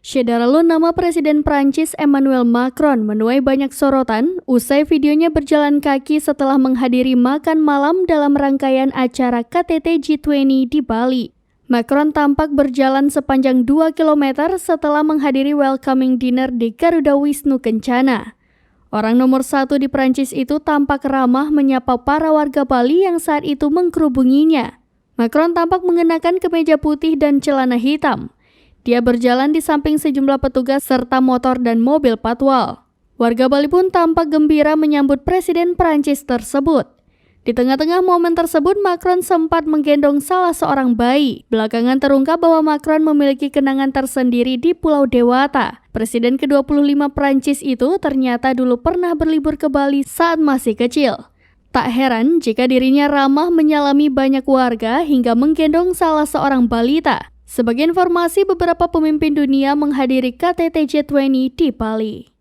Saudara, nama Presiden Prancis Emmanuel Macron menuai banyak sorotan usai videonya berjalan kaki setelah menghadiri makan malam dalam rangkaian acara KTT G20 di Bali. Macron tampak berjalan sepanjang 2 km setelah menghadiri welcoming dinner di Garuda Wisnu Kencana. Orang nomor 1 di Prancis itu tampak ramah menyapa para warga Bali yang saat itu mengkerubunginya. Macron tampak mengenakan kemeja putih dan celana hitam. Dia berjalan di samping sejumlah petugas serta motor dan mobil patwal. Warga Bali pun tampak gembira menyambut Presiden Prancis tersebut. Di tengah-tengah momen tersebut, Macron sempat menggendong salah seorang bayi. Belakangan terungkap bahwa Macron memiliki kenangan tersendiri di Pulau Dewata. Presiden ke-25 Prancis itu ternyata dulu pernah berlibur ke Bali saat masih kecil. Tak heran jika dirinya ramah menyalami banyak warga hingga menggendong salah seorang balita. Sebagai informasi, beberapa pemimpin dunia menghadiri KTT G20 di Bali.